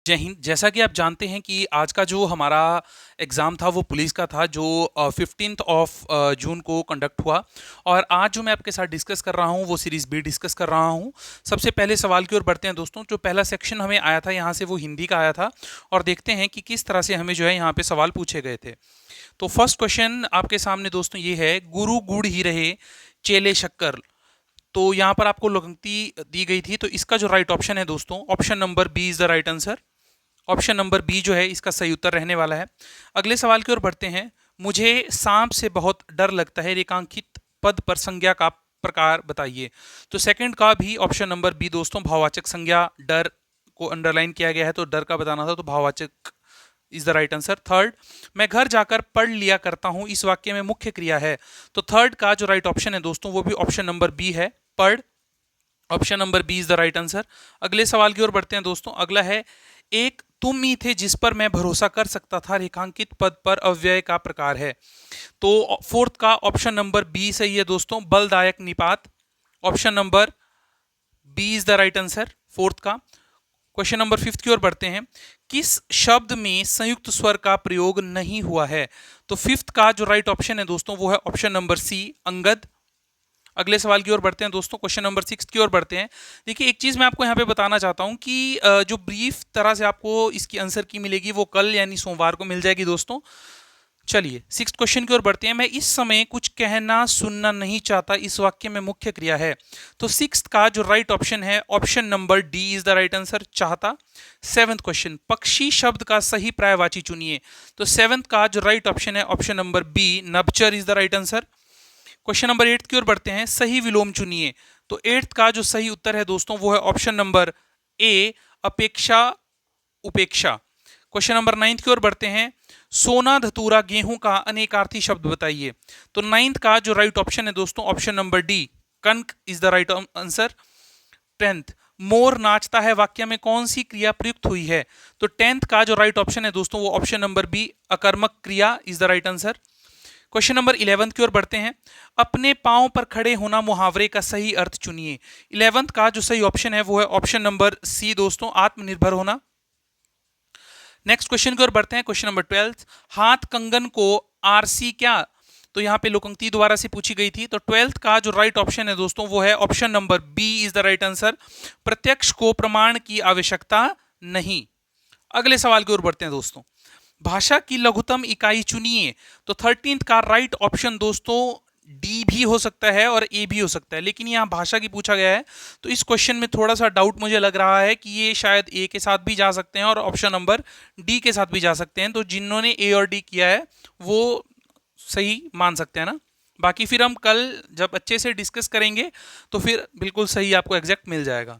जय हिंद। जैसा कि आप जानते हैं कि आज का जो हमारा एग्ज़ाम था वो पुलिस का था जो 15th ऑफ जून को कंडक्ट हुआ। और आज जो मैं आपके साथ डिस्कस कर रहा हूँ वो सीरीज़ बी डिस्कस कर रहा हूँ। सबसे पहले सवाल की ओर बढ़ते हैं दोस्तों। जो पहला सेक्शन हमें आया था यहाँ से वो हिंदी का आया था और देखते हैं कि किस तरह से हमें जो है यहाँ पे सवाल पूछे गए थे। तो फर्स्ट क्वेश्चन आपके सामने दोस्तों ये है, गुरु गुड़ ही रहे चेले शक्कर। तो यहाँ पर आपको पंक्ति दी गई थी, तो इसका जो राइट ऑप्शन है दोस्तों option number B is the right answer. Option number B जो है इसका सही उत्तर रहने वाला है। अगले सवाल की ओर बढ़ते हैं। मुझे सांप से बहुत डर लगता है, रेखांकित पद पर संज्ञा का प्रकार बताइए। तो सेकंड का भी ऑप्शन नंबर बी दोस्तों, भाववाचक संज्ञा डर को अंडरलाइन किया गया है, तो डर का बताना था, तो भाववाचक is the right answer. Third, मैं घर जाकर पढ़ लिया करता हूं, इस वाक्य में मुख्य क्रिया है। तो थर्ड का जो राइट ऑप्शन है दोस्तों वो भी ऑप्शन नंबर बी है, पढ़। Option number B is the right answer. अगले सवाल की ओर बढ़ते हैं दोस्तों। अगला है, एक तुम ही थे जिस पर मैं भरोसा कर सकता था, रेखांकित पद पर अव्यय का प्रकार है। तो फोर्थ का ऑप्शन नंबर बी सही है दोस्तों, बलदायक निपात। Option number B is the right answer fourth का। क्वेश्चन नंबर फिफ्थ की ओर बढ़ते हैं। किस शब्द में संयुक्त स्वर का प्रयोग नहीं हुआ है। तो फिफ्थ का जो राइट ऑप्शन है दोस्तों वो है ऑप्शन नंबर सी, अंगद। अगले सवाल की ओर बढ़ते हैं दोस्तों। क्वेश्चन नंबर सिक्स की ओर बढ़ते हैं। देखिए, एक चीज़ मैं आपको यहाँ पे बताना चाहता हूँ कि जो ब्रीफ तरह से आपको इसकी आंसर की मिलेगी वो कल यानी सोमवार को मिल जाएगी दोस्तों। चलिए सिक्स क्वेश्चन की ओर बढ़ते हैं। मैं इस समय कुछ कहना सुनना नहीं चाहता, इस वाक्य में मुख्य क्रिया है। तो सिक्स का जो राइट ऑप्शन है option number D is the right answer, चाहता। सेवंथ क्वेश्चन, पक्षी शब्द का सही पर्यायवाची चुनिए। तो सेवंथ का जो राइट ऑप्शन है ऑप्शन नंबर बी, नभचर is the right answer. Question number eight की ओर बढ़ते हैं। सही विलोम चुनिए। तो एट्थ का जो सही उत्तर है दोस्तों वो है ऑप्शन नंबर ए, अपेक्षा उपेक्षा। क्वेश्चन नंबर नाइन्थ की ओर बढ़ते हैं। सोना धतूरा गेहूं का अनेकार्थी शब्द बताइए। तो नाइन्थ का जो राइट ऑप्शन है दोस्तों ऑप्शन नंबर डी, कनक is the right answer. Tenth, मोर नाचता है वाक्य में कौन सी क्रिया प्रयुक्त हुई है। तो टेंथ का जो राइट ऑप्शन है दोस्तों वो ऑप्शन नंबर बी, अकर्मक क्रिया is the right answer. Question number 11 की ओर बढ़ते हैं। अपने पांव पर खड़े होना मुहावरे का सही अर्थ चुनिए। 11th का जो सही ऑप्शन है वो है ऑप्शन नंबर सी दोस्तों, आत्मनिर्भर होना। नेक्स्ट क्वेश्चन की ओर बढ़ते हैं। क्वेश्चन नंबर 12, हाथ कंगन को आरसी क्या। तो यहाँ पे लोकोक्ति दोबारा से पूछी गई थी। तो 12th का जो राइट ऑप्शन है दोस्तों वो है option number B is the right answer, प्रत्यक्ष को प्रमाण की आवश्यकता नहीं। अगले सवाल की ओर बढ़ते हैं दोस्तों। भाषा की लघुतम इकाई चुनिए। तो 13th का राइट ऑप्शन दोस्तों डी भी हो सकता है और ए भी हो सकता है, लेकिन यहाँ भाषा की पूछा गया है तो इस क्वेश्चन में थोड़ा सा डाउट मुझे लग रहा है कि ये शायद ए के साथ भी जा सकते हैं और ऑप्शन नंबर डी के साथ भी जा सकते हैं। तो जिन्होंने ए और डी किया है वो सही मान सकते हैं ना। बाकी फिर हम कल जब अच्छे से डिस्कस करेंगे तो फिर बिल्कुल सही आपको एग्जैक्ट मिल जाएगा।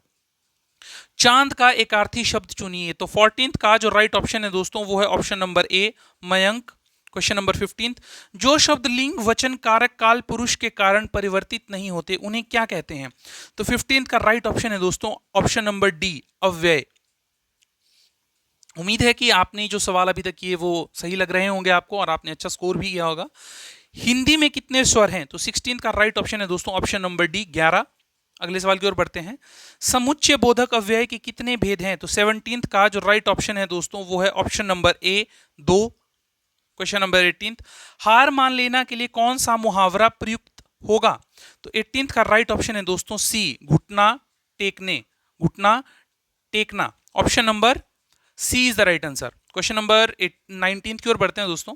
चांद का एक अर्थी शब्द चुनिए। तो 14th का जो राइट ऑप्शन है दोस्तों वो है ऑप्शन नंबर ए, मयंक। क्वेश्चन नंबर 15, जो शब्द लिंग वचन कारक काल पुरुष के कारण परिवर्तित नहीं होते उन्हें क्या कहते हैं। तो 15th का राइट ऑप्शन है दोस्तों ऑप्शन नंबर डी, अव्यय। उम्मीद है कि आपने जो सवाल अभी तक किए वो सही लग रहे होंगे आपको और आपने अच्छा स्कोर भी किया होगा। हिंदी में कितने स्वर हैं। तो 16th का राइट ऑप्शन है दोस्तों ऑप्शन नंबर डी, 11। अगले सवाल की ओर बढ़ते हैं। समुच्चय बोधक अव्यय के कितने भेद हैं। तो 17th का जो राइट ऑप्शन है दोस्तों वो है ऑप्शन नंबर ए, 2। क्वेश्चन नंबर 18, हार मान लेना के लिए कौन सा मुहावरा प्रयुक्त होगा। तो 18th का राइट ऑप्शन है दोस्तों सी, घुटना टेकने, घुटना टेकना। Option number C is the right answer. Question number 19 की ओर बढ़ते हैं दोस्तों।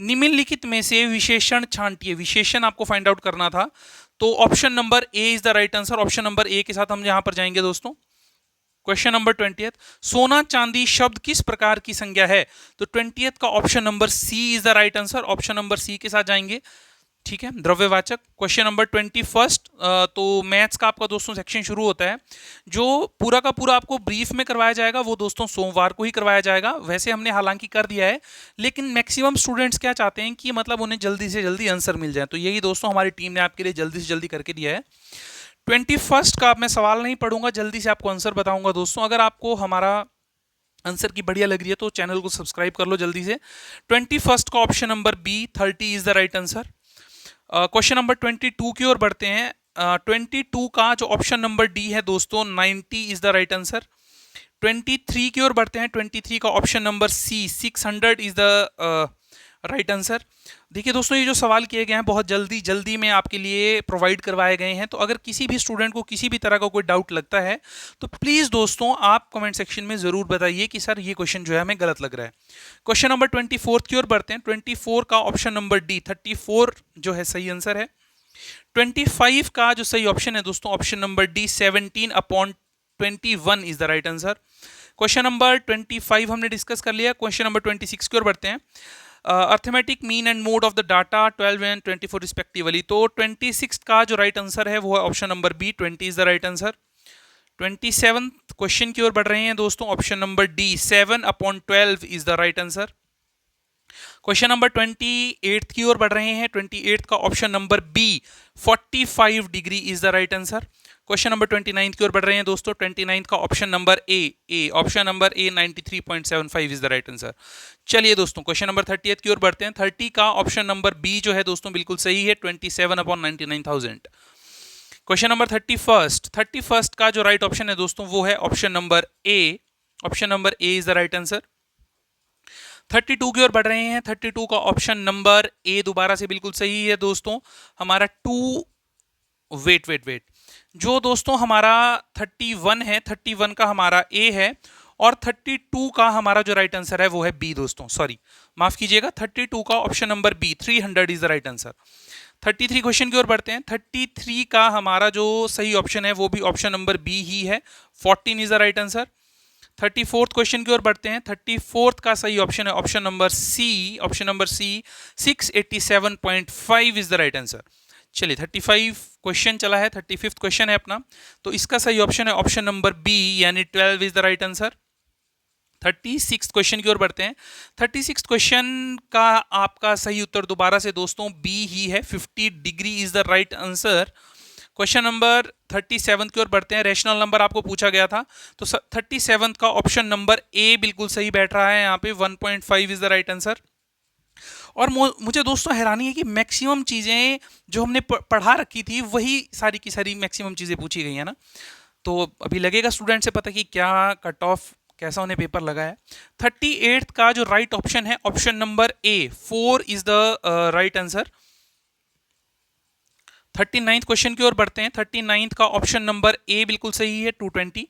निम्नलिखित में से विशेषण छांटिए। विशेषण आपको फाइंड आउट करना था, तो option number A is the right answer. Option number ए के साथ हम यहां पर जाएंगे दोस्तों। क्वेश्चन नंबर 20, सोना चांदी शब्द किस प्रकार की संज्ञा है। तो 20th का option number C is the right answer. Option number C के साथ जाएंगे, ठीक है, द्रव्यवाचक। क्वेश्चन नंबर 21, तो मैथ्स का आपका दोस्तों सेक्शन शुरू होता है। जो पूरा का पूरा आपको ब्रीफ में करवाया जाएगा वो दोस्तों सोमवार को ही करवाया जाएगा। वैसे हमने हालांकि कर दिया है, लेकिन मैक्सिमम स्टूडेंट्स क्या चाहते हैं कि मतलब उन्हें जल्दी से जल्दी आंसर मिल जाए, तो यही दोस्तों हमारी टीम ने आपके लिए जल्दी से जल्दी करके दिया है। 21 का मैं सवाल नहीं पढ़ूंगा, जल्दी से आपको आंसर बताऊंगा दोस्तों। अगर आपको हमारा आंसर की बढ़िया लग रही है तो चैनल को सब्सक्राइब कर लो जल्दी से। 21 का option number B, 30 is the right answer. Question number 22 की ओर बढ़ते हैं। 22 का जो ऑप्शन नंबर डी है दोस्तों, 90 इज द राइट आंसर। 23 की ओर बढ़ते हैं। 23 का option number C 600 is the right answer. देखिए दोस्तों, ये जो सवाल किए गए हैं बहुत जल्दी जल्दी में आपके लिए प्रोवाइड करवाए गए हैं, तो अगर किसी भी स्टूडेंट को किसी भी तरह का कोई डाउट लगता है तो प्लीज दोस्तों आप कमेंट सेक्शन में जरूर बताइए कि सर ये क्वेश्चन जो है हमें गलत लग रहा है। क्वेश्चन नंबर 24 की ओर बढ़ते हैं। 24 का ऑप्शन नंबर डी 34 जो है सही आंसर है। 25 का जो सही ऑप्शन है दोस्तों, option number D 17/21 is the right answer. Question number 25 हमने डिस्कस कर लिया। क्वेश्चन नंबर 26 की ओर बढ़ते हैं। Arithmetic mean and mode of the data 12 and 24 respectively. तो 26 का जो राइट आंसर है वो है option number B 20 is the right answer. 27 question की ओर बढ़ रहे हैं दोस्तों। Option number D 7/12 is the right answer. Question number 28 की ओर बढ़ रहे हैं। 28 का option number B 45 degree is the right answer. Question number 29 की ओर बढ़ रहे हैं दोस्तों। 29 का option number A option number A 93.75 is the right answer. चलिए दोस्तों, क्वेश्चन नंबर 30 की ओर बढ़ते हैं। 30 का ऑप्शन नंबर बी जो है दोस्तों बिल्कुल सही है, 27/99,000। क्वेश्चन नंबर 31 का जो राइट ऑप्शन है दोस्तों वो है option number A. Option number A is the right answer. 32 की ओर बढ़ रहे हैं। 32 का ऑप्शन नंबर ए दोबारा से बिल्कुल सही है दोस्तों। हमारा वेट जो दोस्तों हमारा 31 है, 31 का हमारा ए है और 32 का हमारा जो राइट आंसर है वो है बी दोस्तों। सॉरी, माफ कीजिएगा, 32 का option number B 300 is the right answer. 33 question की ओर बढ़ते हैं। 33 का हमारा जो सही ऑप्शन है वो भी ऑप्शन नंबर बी ही है, 14 is the right answer. 34th question की ओर बढ़ते हैं। 34th का सही ऑप्शन है option number C. Option number C 687.5 is the right answer. चलिए 35 क्वेश्चन चला है, 35th क्वेश्चन है अपना, तो इसका सही ऑप्शन है ऑप्शन नंबर बी यानी 12 is the right answer. 36 question की ओर बढ़ते हैं। 36 क्वेश्चन का आपका सही उत्तर दोबारा से दोस्तों बी ही है, 50 degree is the right answer. Question number 37 की ओर बढ़ते हैं। रैशनल नंबर आपको पूछा गया था, तो 37 का ऑप्शन नंबर ए बिल्कुल सही बैठ रहा है यहाँ पे, 1.5 इज द राइट आंसर। और मुझे दोस्तों हैरानी है कि मैक्सिमम चीज़ें जो हमने पढ़ा रखी थी वही सारी की सारी मैक्सिमम चीज़ें पूछी गई है ना। तो अभी लगेगा स्टूडेंट से पता कि क्या कट ऑफ कैसा उन्हें पेपर लगा है। 38 का जो राइट ऑप्शन है option number A 4 is the right answer. 39th question की ओर बढ़ते हैं। 39th का ऑप्शन नंबर ए बिल्कुल सही है, 220।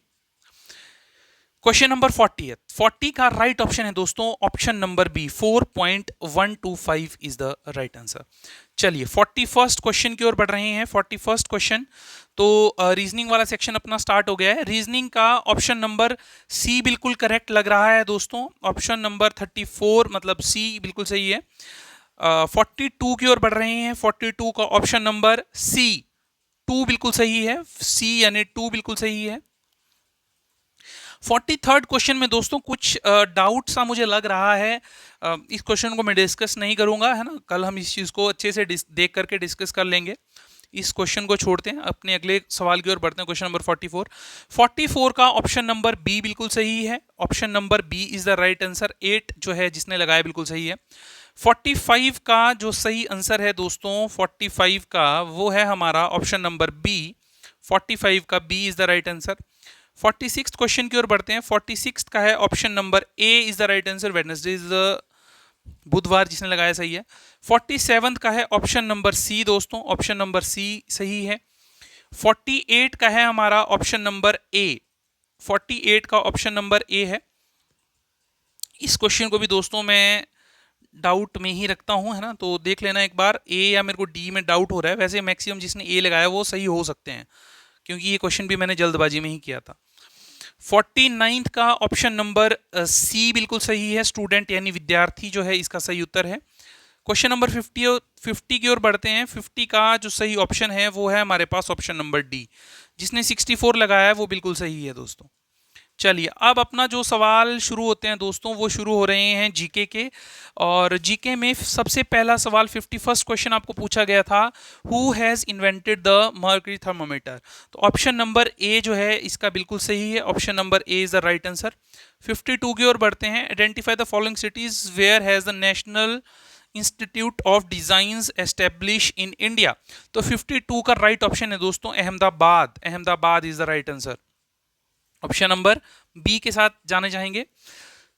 क्वेश्चन नंबर 40 का राइट ऑप्शन है दोस्तों option number B 4.125 is the right answer. चलिए 41st क्वेश्चन की ओर बढ़ रहे हैं। 41st क्वेश्चन, तो रीजनिंग वाला सेक्शन अपना स्टार्ट हो गया है। रीजनिंग का ऑप्शन नंबर सी बिल्कुल करेक्ट लग रहा है दोस्तों। ऑप्शन नंबर 34 मतलब सी बिल्कुल सही है। 42 की ओर बढ़ रहे हैं। 42 का ऑप्शन नंबर सी 2 बिल्कुल सही है, सी यानी 2 बिल्कुल सही है। 43rd क्वेश्चन में दोस्तों कुछ डाउट सा मुझे लग रहा है, इस क्वेश्चन को मैं डिस्कस नहीं करूंगा, है ना, कल हम इस चीज को अच्छे से देख करके डिस्कस कर लेंगे। इस क्वेश्चन को छोड़ते हैं, अपने अगले सवाल की ओर बढ़ते हैं। क्वेश्चन नंबर 44 का ऑप्शन नंबर बी बिल्कुल सही है। Option number B is the right answer. 8 जो है जिसने लगाया बिल्कुल सही है। 45 का जो सही आंसर है दोस्तों 45 का वो है हमारा ऑप्शन नंबर बी। 45 का B is the right answer. 46 question की ओर बढ़ते हैं। 46 का है option number A is the right answer. Wednesday is बुधवार, जिसने लगाया सही है। 47 का है ऑप्शन नंबर सी दोस्तों, ऑप्शन नंबर सी सही है। 48 का है हमारा ऑप्शन नंबर ए। 48 का ऑप्शन नंबर ए है। इस क्वेश्चन को भी दोस्तों मैं डाउट में ही रखता हूं, है ना, तो देख लेना एक बार, ए या मेरे को डी में डाउट हो रहा है। वैसे मैक्सिमम जिसने ए लगाया वो सही हो सकते हैं, क्योंकि ये क्वेश्चन भी मैंने जल्दबाजी में ही किया था। 49th का ऑप्शन नंबर सी बिल्कुल सही है, स्टूडेंट यानी विद्यार्थी जो है इसका सही उत्तर है। क्वेश्चन नंबर 50 की ओर बढ़ते हैं। 50 का जो सही ऑप्शन है वो है हमारे पास ऑप्शन नंबर डी। जिसने 64 लगाया है वो बिल्कुल सही है दोस्तों। चलिए अब अपना जो सवाल शुरू होते हैं दोस्तों वो शुरू हो रहे हैं जीके के। और जीके में सबसे पहला सवाल 51st क्वेश्चन आपको पूछा गया था, who has invented the mercury thermometer. तो ऑप्शन नंबर ए जो है इसका बिल्कुल सही है, option number A is the right answer. 52 की ओर बढ़ते हैं। Identify the following cities where has the national institute of designs establish in India. तो 52 का राइट ऑप्शन है दोस्तों Ahmedabad. Ahmedabad is the right answer. Option number B के साथ जाने चाहेंगे।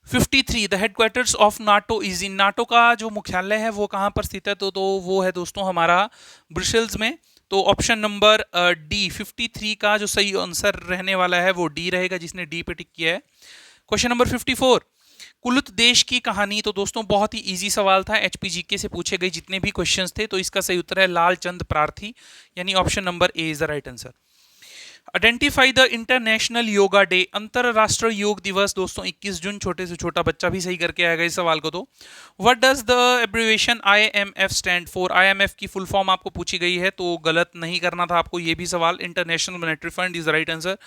53 the headquarters of NATO is in, NATO का जो मुख्यालय है वो कहां पर स्थित है, तो वो है दोस्तों हमारा ब्रसेल्स में। तो ऑप्शन नंबर डी 53 का जो सही आंसर रहने वाला है वो डी रहेगा, जिसने डी पे टिक किया है। क्वेश्चन नंबर 54 कुलुत देश की कहानी, तो दोस्तों बहुत ही इजी सवाल था, एचपीजीके से पूछे गए जितने भी क्वेश्चंस थे, तो इसका सही उत्तर है लाल चंद प्रार्थी, यानी option number A is the right answer. Identify the international yoga day, अंतरराष्ट्रीय योग दिवस दोस्तों 21 जून, छोटे से छोटा बच्चा भी सही करके आएगा इस सवाल को। तो what does the abbreviation IMF stand for, IMF की फुल फॉर्म आपको पूछी गई है, तो गलत नहीं करना था आपको ये भी सवाल, international monetary fund is the right answer.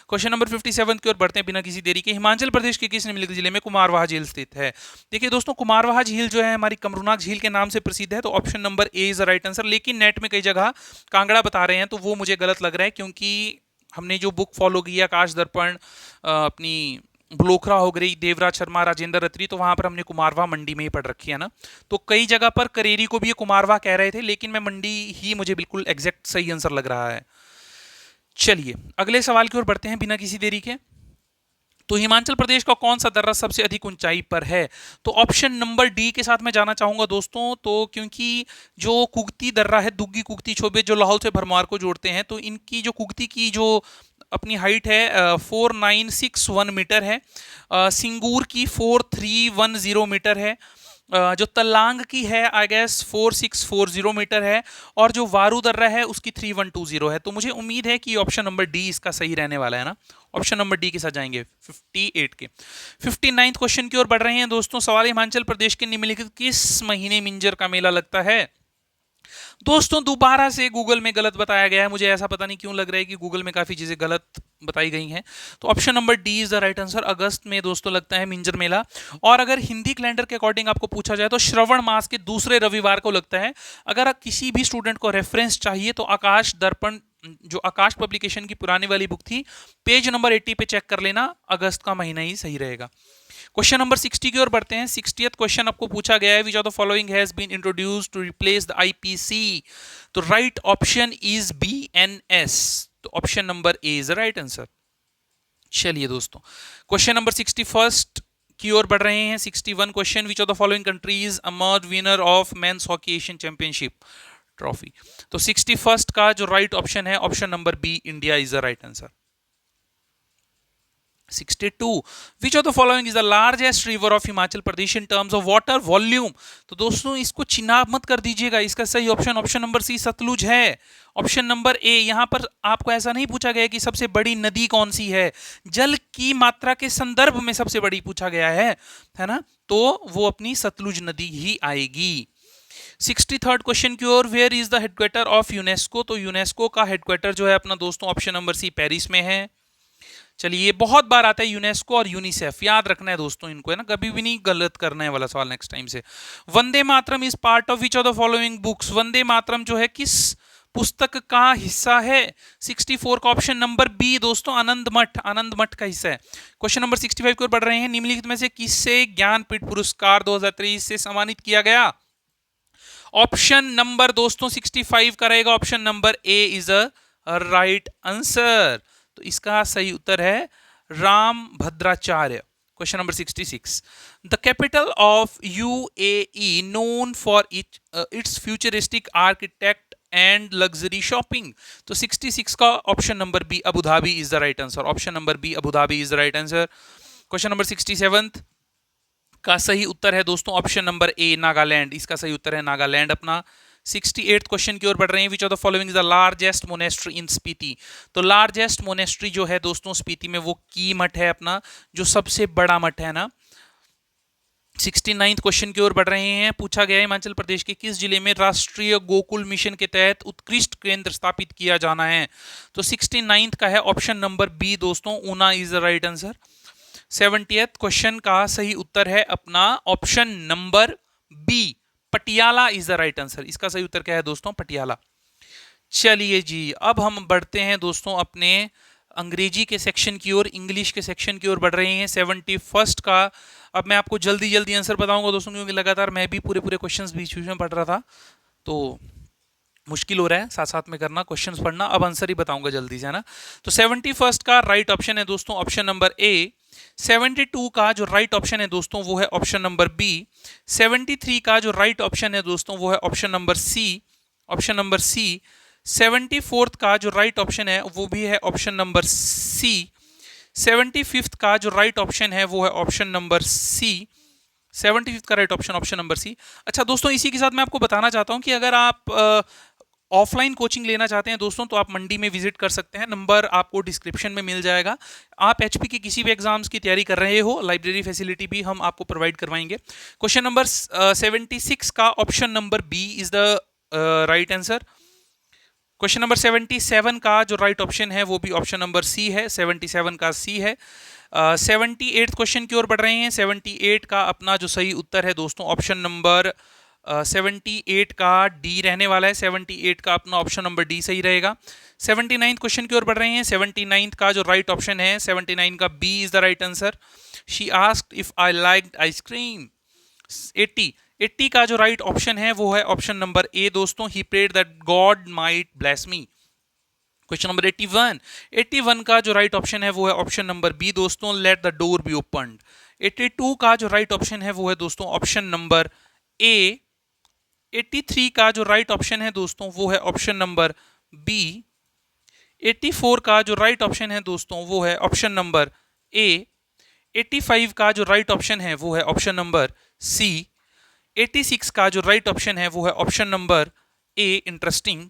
Question number 57 की ओर बढ़ते हैं बिना किसी देरी के। हिमाचल प्रदेश के किस निम्नलिखित जिले में कुमारवाह झील स्थित है? देखिए दोस्तों, कुमारवाह झील जो है हमारी कमरूनाग झील के नाम से प्रसिद्ध है, तो option number A is the right answer. लेकिन नेट में कई जगह कांगड़ा बता रहे हैं, तो वो मुझे गलत लग रहा है, क्योंकि हमने जो बुक फॉलो की है आकाश दर्पण, अपनी ब्लोखरा हो गई, देवराज शर्मा, राजेंद्र रत्री, तो वहां पर हमने कुमारवाह मंडी में ही पढ़ रखी है ना। तो कई जगह पर करेरी को भी ये कुमारवाह कह रहे थे, लेकिन मैं मंडी ही मुझे बिल्कुल एग्जैक्ट सही आंसर लग रहा है। चलिए अगले सवाल की ओर बढ़ते हैं बिना किसी देरी के। तो हिमाचल प्रदेश का कौन सा दर्रा सबसे अधिक ऊंचाई पर है? तो ऑप्शन नंबर डी के साथ मैं जाना चाहूंगा दोस्तों, तो क्योंकि जो कुगती दर्रा है, दुग्गी कुगती छोबे, जो लाहौल से भरमौर को जोड़ते हैं, तो इनकी जो कुगती की जो अपनी हाइट है 4961 मीटर है, सिंगूर की 4310 मीटर है, जो तलांग की है आई गेस 4640 मीटर है, और जो वारू दर्रा है उसकी 3120 है। तो मुझे उम्मीद है कि ऑप्शन नंबर डी इसका सही रहने वाला है ना, ऑप्शन नंबर डी के साथ जाएंगे 58 के। 59 क्वेश्चन की ओर बढ़ रहे हैं दोस्तों। सवाल हिमाचल प्रदेश के निम्नलिखित किस महीने मिंजर का मेला लगता है? दोस्तों दोबारा से गूगल में गलत बताया गया है, मुझे ऐसा पता नहीं क्यों लग रहा है कि गूगल में काफी चीजें गलत बताई गई हैं। तो option number D is the right answer, अगस्त में दोस्तों लगता है मिंजर मेला। और अगर हिंदी कैलेंडर के अकॉर्डिंग आपको पूछा जाए तो श्रवण मास के दूसरे रविवार को लगता है। अगर किसी भी स्टूडेंट को रेफरेंस चाहिए तो आकाश दर्पण, जो आकाश पब्लिकेशन की पुरानी वाली बुक थी, पेज नंबर 80 पे चेक कर लेना, अगस्त का महीना ही सही रहेगा। क्वेश्चन नंबर 60 की ओर बढ़ते हैं। 60th क्वेश्चन आपको पूछा गया है, which of the following has been introduced to replace the IPC? तो राइट ऑप्शन इज बीएनएस, तो option number A is the right answer. चलिए दोस्तों क्वेश्चन नंबर 61 की ओर बढ़ रहे हैं। 61 question, which of the following countries emerge winner of men's hockey Asian championship trophy? तो 61 का जो राइट ऑप्शन है option number B, India is the right answer. 62 which of the following is the largest river of Himachal Pradesh in terms of water volume? तो दोस्तों इसको चिनाब मत कर दीजिएगा, इसका सही ऑप्शन नंबर सी सतलुज है। ऑप्शन नंबर ए, यहां पर आपको ऐसा नहीं पूछा गया कि सबसे बड़ी नदी कौन सी है, जल की मात्रा के संदर्भ में सबसे बड़ी पूछा गया है ना, तो वो अपनी सतलुज नदी ही आएगी। 63rd क्वेश्चन की ओर, where is the headquarter of UNESCO? तो यूनेस्को का हेडक्वार्टर जो है अपना दोस्तों ऑप्शन नंबर सी, पेरिस में है। चलिए ये बहुत बार आता है यूनेस्को और यूनिसेफ, याद रखना है दोस्तों इनको, है ना, कभी भी नहीं गलत करना है वाला सवाल नेक्स्ट टाइम से। Vande Mataram is part of which of the following books? Vande Mataram जो है किस पुस्तक का हिस्सा है? 64 का ऑप्शन नंबर बी दोस्तों, आनंद मठ, आनंद मठ का हिस्सा है। क्वेश्चन नंबर 65 की ओर बढ़ रहे हैं। निम्नलिखित में से किससे ज्ञानपीठ पुरस्कार 2023 से सम्मानित किया गया? ऑप्शन नंबर दोस्तों 65 का रहेगा, option number A is a right answer. तो इसका सही उत्तर है Rambhadracharya. Question number 66, the capital of UAE known for its futuristic architect and luxury shopping? तो 66 का option number B, Abu Dhabi is the right answer. Option number B, Abu Dhabi is the right answer. Question number 67 का सही उत्तर है दोस्तों option number ए, नागालैंड, इसका सही उत्तर है नागालैंड अपना। 68th क्वेश्चन की ओर बढ़ रहे हैं। विच of the following is the largest monastery इन स्पीति? तो लार्जेस्ट मोनेस्ट्री जो है दोस्तों स्पीति में वो की मठ है अपना, जो सबसे बड़ा मठ है ना। 69th क्वेश्चन की ओर बढ़ रहे हैं। पूछा गया है हिमाचल प्रदेश के किस जिले में राष्ट्रीय गोकुल मिशन के तहत उत्कृष्ट केंद्र स्थापित किया जाना है? तो 69th का है ऑप्शन नंबर बी दोस्तों, Una is the right answer. 70th question का सही उत्तर है अपना option number B, Patiala is the right answer. इसका सही उत्तर क्या है दोस्तों? पटियाला। चलिए जी अब हम बढ़ते हैं दोस्तों अपने अंग्रेजी के सेक्शन की ओर, इंग्लिश के सेक्शन की ओर बढ़ रहे हैं। 71st का अब मैं आपको जल्दी जल्दी आंसर बताऊंगा दोस्तों, क्योंकि लगातार मैं भी पूरे क्वेश्चंस बीच बीच में पढ़ रहा था। तो मुश्किल हो रहा है, साथ साथ में करना, क्वेश्चंस पढ़ना। अब आंसर ही बताऊंगा जल्दी से, है ना। तो 71 का राइट ऑप्शन है दोस्तों ऑप्शन नंबर ए। 72 का जो राइट ऑप्शन है दोस्तों वो है ऑप्शन नंबर बी। 73 का जो राइट ऑप्शन है दोस्तों वो है option number C, option number C. 74 का जो राइट ऑप्शन है वो भी है ऑप्शन नंबर सी। 75 का जो राइट ऑप्शन है वो है ऑप्शन नंबर सी। 75 का right option option number C. अच्छा दोस्तों, इसी के साथ मैं आपको बताना चाहता हूं कि अगर आप ऑफलाइन कोचिंग लेना चाहते हैं दोस्तों तो आप मंडी में विजिट कर सकते हैं, नंबर आपको डिस्क्रिप्शन में मिल जाएगा। आप एचपी के किसी भी एग्जाम्स की तैयारी कर रहे हो, लाइब्रेरी फैसिलिटी भी हम आपको प्रोवाइड करवाएंगे। क्वेश्चन नंबर 76 का option number B is the right answer. Question number 77 का जो राइट ऑप्शन है वो भी ऑप्शन नंबर सी है, 77 का सी है। 78 क्वेश्चन की ओर बढ़ रहे हैं। 78 का अपना जो सही उत्तर है दोस्तों ऑप्शन नंबर 78 का डी रहने वाला है। 78 का अपना ऑप्शन नंबर डी सही रहेगा। 79 क्वेश्चन की ओर बढ़ रहे हैं। 79 का जो राइट ऑप्शन है 79 का B is the right answer. She asked if I liked ice cream. 80 का जो राइट ऑप्शन है वो है ऑप्शन नंबर ए दोस्तों, he prayed that God might bless me. Question number 81 का जो राइट ऑप्शन है वो है ऑप्शन नंबर बी दोस्तों, let the door be opened. 82 का जो राइट ऑप्शन है वो है दोस्तों ऑप्शन नंबर ए। 83 का जो राइट ऑप्शन है दोस्तों वो है ऑप्शन नंबर बी। 84 का जो राइट ऑप्शन है दोस्तों वो है ऑप्शन नंबर ए। 85 का जो राइट ऑप्शन है वो है ऑप्शन नंबर सी। 86 का जो राइट ऑप्शन है वो है ऑप्शन नंबर ए, इंटरेस्टिंग।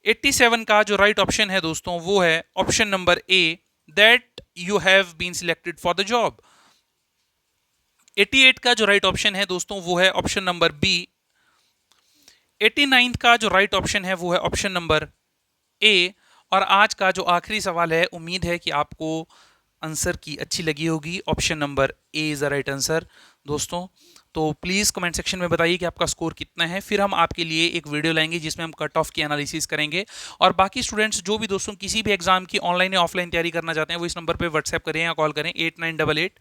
87 का जो राइट ऑप्शन है दोस्तों वो है option number A, that you have been selected for the job. 88 का जो राइट ऑप्शन है दोस्तों वो है ऑप्शन नंबर बी। 89 का जो राइट ऑप्शन है वो है ऑप्शन नंबर ए। और आज का जो आखिरी सवाल है, उम्मीद है कि आपको आंसर की अच्छी लगी होगी, option number A is the right answer दोस्तों। तो प्लीज़ कमेंट सेक्शन में बताइए कि आपका स्कोर कितना है, फिर हम आपके लिए एक वीडियो लाएंगे जिसमें हम कट ऑफ की एनालिसिस करेंगे। और बाकी स्टूडेंट्स जो भी दोस्तों किसी भी एग्जाम की ऑनलाइन या ऑफलाइन तैयारी करना चाहते हैं वो इस नंबर पर व्हाट्सएप करें या कॉल करें 8988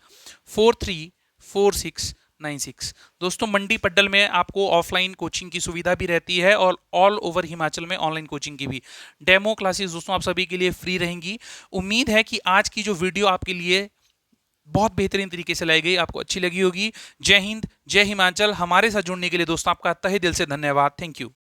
434696। दोस्तों मंडी पड्डल में आपको ऑफलाइन कोचिंग की सुविधा भी रहती है और ऑल ओवर हिमाचल में ऑनलाइन कोचिंग की भी डेमो क्लासेस दोस्तों आप सभी के लिए फ्री रहेंगी। उम्मीद है कि आज की जो वीडियो आपके लिए बहुत बेहतरीन तरीके से लाई गई, आपको अच्छी लगी होगी। जय हिंद, जय हिमाचल। हमारे साथ जुड़ने के लिए दोस्तों आपका तहे दिल से धन्यवाद। Thank you.